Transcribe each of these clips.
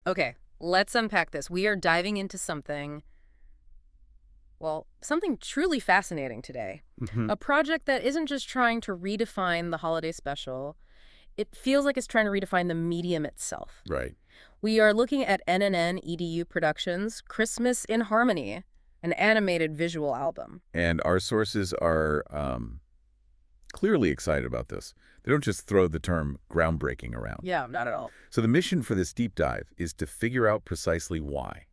Okay, let's unpack this. We are diving into something, well, something truly fascinating today. Hmm. A project that isn't just trying to redefine the holiday special, it feels like it's trying to redefine the medium itself. Right. We are looking at NNN EDU Productions' Christmas in Harmony, an animated visual album. And our sources are clearly excited about this. They don't just throw the term groundbreaking around. Yeah, not at all. So the mission for this deep dive is to figure out precisely why.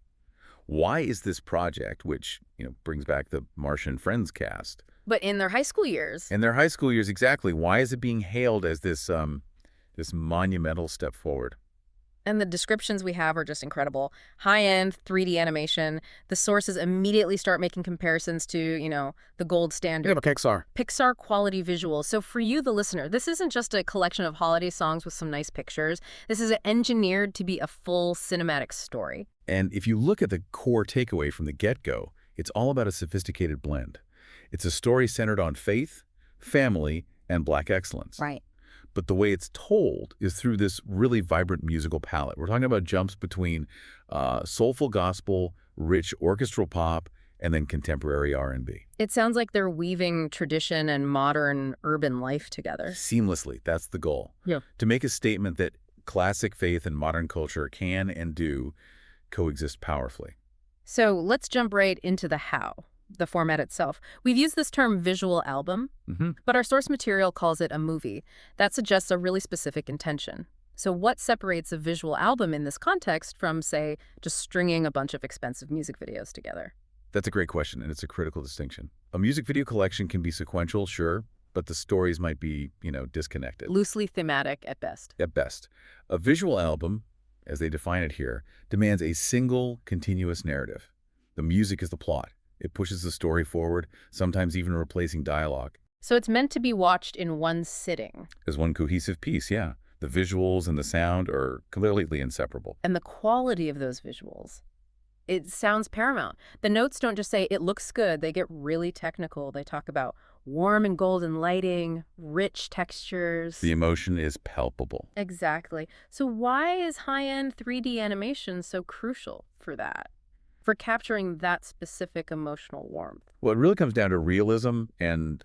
Why is this project, which brings back the Marsha and Friends cast, But in their high school years, in their high school years exactly, why is it being hailed as this monumental step forward? and the descriptions we have are just incredible. High-end 3D animation. The sources immediately start making comparisons to, the gold standard. Pixar. Pixar-quality visuals. So for you, the listener, this isn't just a collection of holiday songs with some nice pictures. This is engineered to be a full cinematic story. And if you look at the core takeaway from the get-go, it's all about a sophisticated blend. It's a story centered on faith, family, and Black excellence. Right. But the way it's told is through this really vibrant musical palette. We're talking about jumps between soulful gospel, rich orchestral pop, and then contemporary R&B. It sounds like they're weaving tradition and modern urban life together. Seamlessly, that's the goal. Yeah. To make a statement that classic faith and modern culture can and do coexist powerfully. So let's jump right into the how, the format itself. We've used this term visual album, but our source material calls it a movie. That suggests a really specific intention. So what separates a visual album in this context from, say, just stringing a bunch of expensive music videos together? That's a great question, and it's a critical distinction. A music video collection can be sequential, sure, but the stories might be, disconnected. Loosely thematic at best. At best. A visual album, as they define it here, demands a single, continuous narrative. The music is the plot. It pushes the story forward, sometimes even replacing dialogue. So it's meant to be watched in one sitting. As one cohesive piece, yeah. The visuals and the sound are clearly inseparable. And the quality of those visuals, it sounds paramount. The notes don't just say, it looks good. They get really technical. They talk about warm and golden lighting, rich textures. The emotion is palpable. Exactly. So why is high-end 3D animation so crucial for that? For capturing that specific emotional warmth? Well, it really comes down to realism and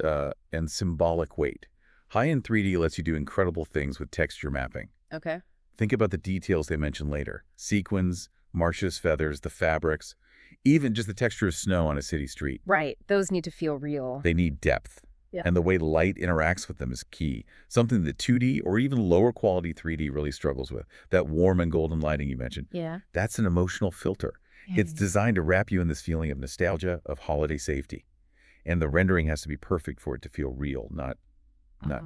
symbolic weight. High-end 3D lets you do incredible things with texture mapping. Okay. Think about the details they mention later. Sequins, Marcia's feathers, the fabrics, even just the texture of snow on a city street. Right. Those need to feel real. They need depth. Yeah. And the way light interacts with them is key. Something that 2D or even lower quality 3D really struggles with. That warm and golden lighting you mentioned. Yeah. That's an emotional filter. It's designed to wrap you in this feeling of nostalgia, of holiday safety. And the rendering has to be perfect for it to feel real, not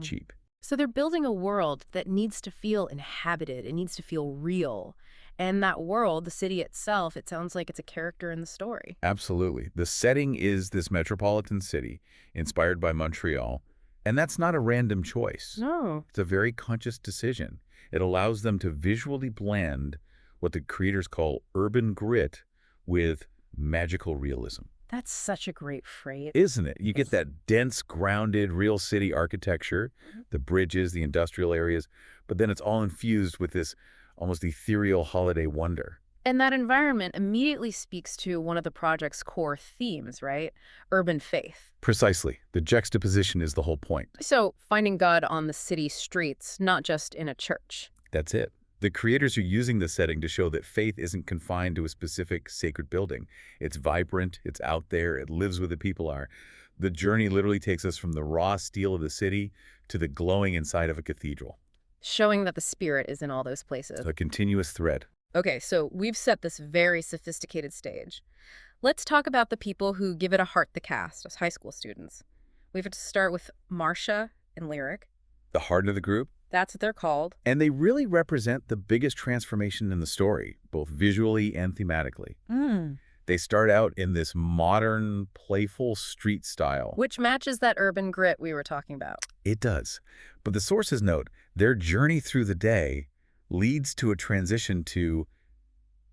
cheap. So they're building a world that needs to feel inhabited. It needs to feel real. And that world, the city itself, it sounds like it's a character in the story. Absolutely. The setting is this metropolitan city inspired by Montreal, and that's not a random choice. No. It's a very conscious decision. It allows them to visually blend what the creators call urban grit with magical realism. That's such a great phrase. Isn't it? You get that dense, grounded, real city architecture, the bridges, the industrial areas, but then it's all infused with this almost ethereal holiday wonder. And that environment immediately speaks to one of the project's core themes, right? Urban faith. Precisely. The juxtaposition is the whole point. So finding God on the city streets, not just in a church. That's it. The creators are using the setting to show that faith isn't confined to a specific sacred building. It's vibrant, it's out there, it lives where the people are. The journey literally takes us from the raw steel of the city to the glowing inside of a cathedral. Showing that the spirit is in all those places. A continuous thread. Okay, so we've set this very sophisticated stage. Let's talk about the people who give it a heart, the cast, as high school students. We have to start with Marcia and Lyric. The heart of the group. That's what they're called. And they really represent the biggest transformation in the story, both visually and thematically. They start out in this modern, playful street style. Which matches that urban grit we were talking about. It does. But the sources note their journey through the day leads to a transition to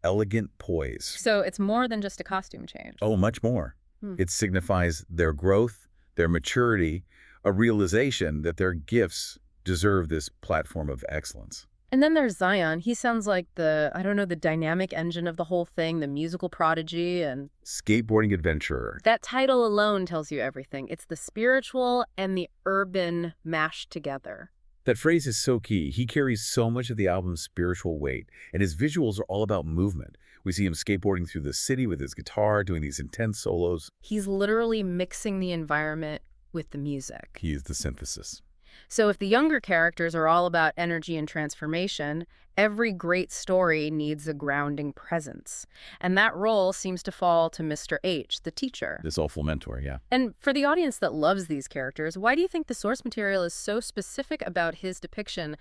elegant poise. So it's more than just a costume change. Oh, much more. It signifies their growth, their maturity, a realization that their gifts deserve this platform of excellence. And then there's Zion. He sounds like I don't know, the dynamic engine of the whole thing, the musical prodigy, and Skateboarding adventurer. that title alone tells you everything. It's the spiritual and the urban mashed together. That phrase is so key. He carries so much of the album's spiritual weight, and his visuals are all about movement. We see him skateboarding through the city with his guitar, doing these intense solos. He's literally mixing the environment with the music. He is the synthesis. So if the younger characters are all about energy and transformation, every great story needs a grounding presence. And that role seems to fall to Mr. H, the teacher. This awful mentor, yeah. And for the audience that loves these characters, why do you think the source material is so specific about his depiction,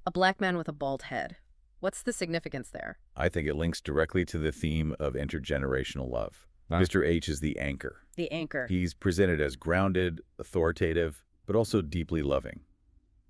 a black man with a bald head? What's the significance there? I think it links directly to the theme of intergenerational love. Mr. H is the anchor. The anchor. He's presented as grounded, authoritative, but also deeply loving.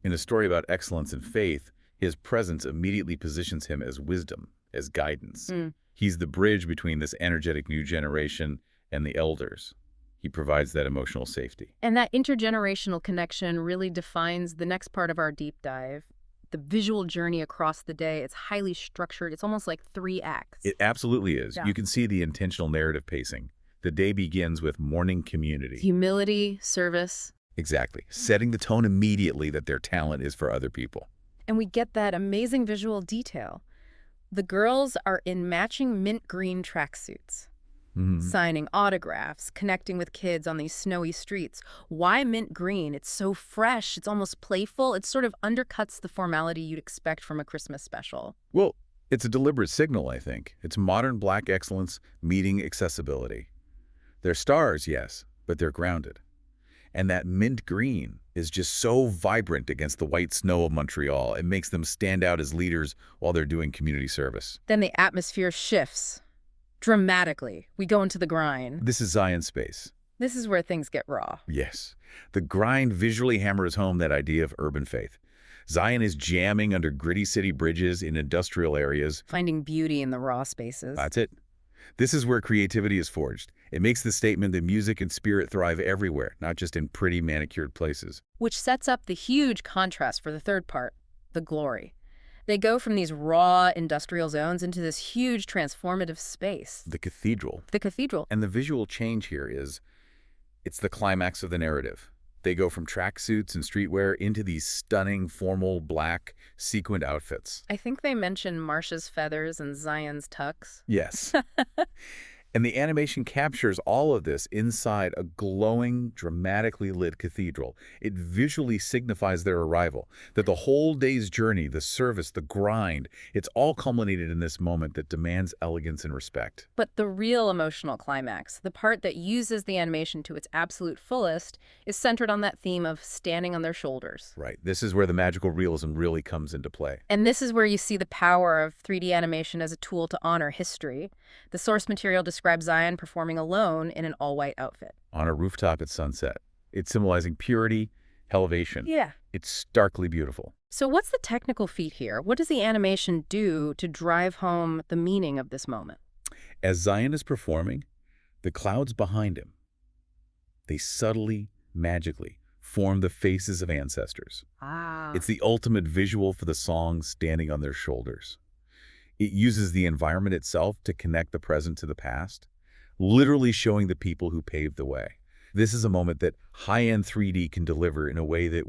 In a story about excellence and faith, his presence immediately positions him as wisdom, as guidance. He's the bridge between this energetic new generation and the elders. He provides that emotional safety. And that intergenerational connection really defines the next part of our deep dive. The visual journey across the day, it's highly structured. It's almost like 3 acts. It absolutely is. Yeah. You can see the intentional narrative pacing. The day begins with morning community. Humility, service. Exactly. Setting the tone immediately that their talent is for other people. And we get that amazing visual detail. The girls are in matching mint green tracksuits, signing autographs, connecting with kids on these snowy streets. Why mint green? It's so fresh. It's almost playful. It sort of undercuts the formality you'd expect from a Christmas special. Well, it's a deliberate signal, I think. It's modern black excellence meeting accessibility. They're stars, yes, but they're grounded. And that mint green is just so vibrant against the white snow of Montreal. It makes them stand out as leaders while they're doing community service. Then the atmosphere shifts dramatically. We go into the grind. This is Zion space. This is where things get raw. Yes. The grind visually hammers home that idea of urban faith. Zion is jamming under gritty city bridges in industrial areas. Finding beauty in the raw spaces. That's it. This is where creativity is forged. It makes the statement that music and spirit thrive everywhere, not just in pretty manicured places. Which sets up the huge contrast for the third part, the glory. They go from these raw industrial zones into this huge transformative space. The cathedral. The cathedral. And the visual change here it's the climax of the narrative. They go from tracksuits and streetwear into these stunning, formal, black, sequined outfits. I think they mention Marsha's feathers and Zion's tux. Yes. And the animation captures all of this inside a glowing, dramatically lit cathedral. It visually signifies their arrival, that the whole day's journey, the service, the grind, it's all culminated in this moment that demands elegance and respect. But the real emotional climax, the part that uses the animation to its absolute fullest, is centered on that theme of standing on their shoulders. Right. This is where the magical realism really comes into play. And this is where you see the power of 3D animation as a tool to honor history. The source material describes Zion performing alone in an all-white outfit. On a rooftop at sunset. It's symbolizing purity, elevation. Yeah. It's starkly beautiful. So what's the technical feat here? What does the animation do to drive home the meaning of this moment? As Zion is performing, the clouds behind him, they subtly, magically form the faces of ancestors. It's the ultimate visual for the song standing on their shoulders. It uses the environment itself to connect the present to the past, literally showing the people who paved the way. This is a moment that high-end 3D can deliver in a way that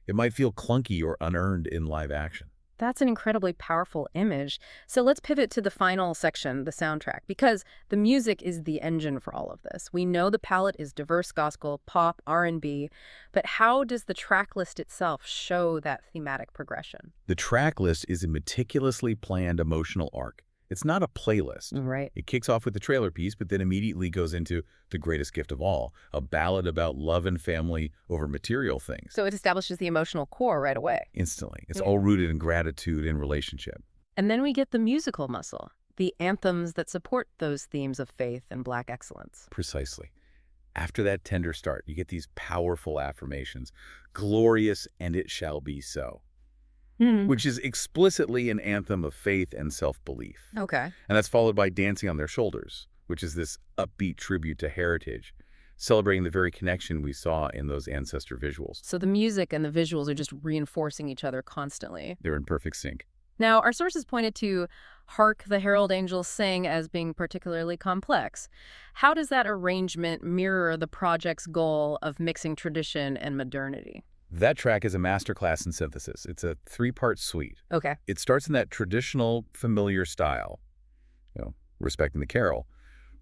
it might feel clunky or unearned in live action. That's an incredibly powerful image. So let's pivot to the final section, the soundtrack, because the music is the engine for all of this. We know the palette is diverse gospel, pop, R&B, but how does the track list itself show that thematic progression? The track list is a meticulously planned emotional arc. It's not a playlist. Right. It kicks off with the trailer piece, but then immediately goes into the greatest gift of all, a ballad about love and family over material things. So it establishes the emotional core right away. Instantly. It's all rooted in gratitude and relationship. And then we get the musical muscle, the anthems that support those themes of faith and Black excellence. Precisely. After that tender start, you get these powerful affirmations, glorious and it shall be so. Which is explicitly an anthem of faith and self-belief. Okay. And that's followed by Dancing on Their Shoulders, which is this upbeat tribute to heritage, celebrating the very connection we saw in those ancestor visuals. So the music and the visuals are just reinforcing each other constantly. They're in perfect sync. Now, our sources pointed to Hark the Herald Angels Sing as being particularly complex. How does that arrangement mirror the project's goal of mixing tradition and modernity? That track is a masterclass in synthesis. It's a 3-part suite. Okay. It starts in that traditional, familiar style, respecting the carol,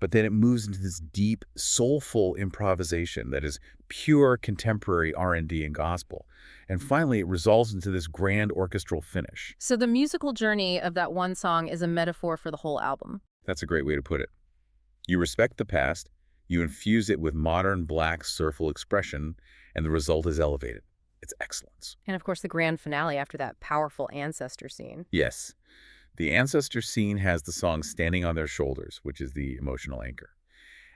but then it moves into this deep, soulful improvisation that is pure contemporary R&D and gospel. And finally, it resolves into this grand orchestral finish. So the musical journey of that one song is a metaphor for the whole album. That's a great way to put it. You respect the past, you infuse it with modern black surfal expression, and the result is elevated. It's excellence. And of course, the grand finale after that powerful ancestor scene. Yes. The ancestor scene has the song Standing on Their Shoulders, which is the emotional anchor.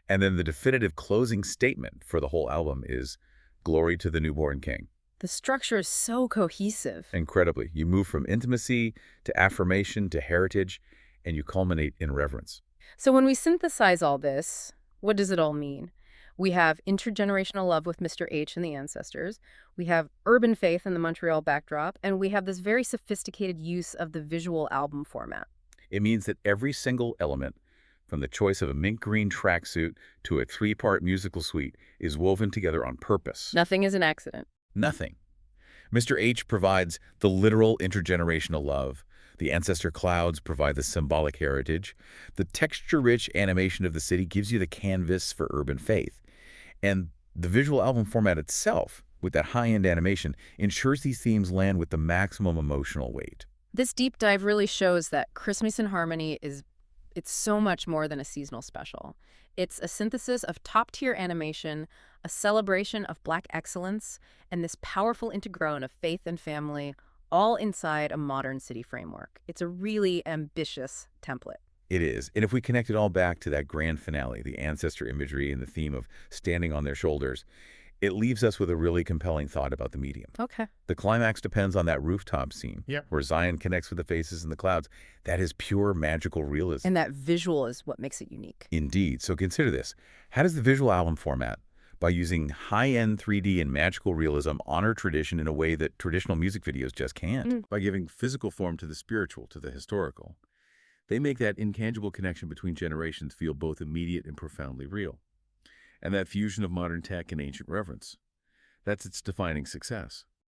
And then the definitive closing statement for the whole album is Glory to the Newborn King. The structure is so cohesive. Incredibly. You move from intimacy to affirmation to heritage, and you culminate in reverence. So when we synthesize all this, what does it all mean? We have intergenerational love with Mr. H and the ancestors. We have urban faith in the Montreal backdrop. And we have this very sophisticated use of the visual album format. It means that every single element, from the choice of a mint green tracksuit to a 3-part musical suite, is woven together on purpose. Nothing is an accident. Nothing. Mr. H provides the literal intergenerational love. The ancestor clouds provide the symbolic heritage. The texture-rich animation of the city gives you the canvas for urban faith. And the visual album format itself, with that high-end animation, ensures these themes land with the maximum emotional weight. This deep dive really shows that Christmas in Harmony it's so much more than a seasonal special. It's a synthesis of top-tier animation, a celebration of Black excellence, and this powerful integron of faith and family, all inside a modern city framework. It's a really ambitious template. It is. And if we connect it all back to that grand finale, the ancestor imagery and the theme of standing on their shoulders, it leaves us with a really compelling thought about the medium. Okay. The climax depends on that rooftop scene, where Zion connects with the faces in the clouds. That is pure magical realism. And that visual is what makes it unique. Indeed. So consider this. How does the visual album format, by using high-end 3D and magical realism, honor tradition in a way that traditional music videos just can't? By giving physical form to the spiritual, to the historical. They make that intangible connection between generations feel both immediate and profoundly real. And that fusion of modern tech and ancient reverence, that's its defining success.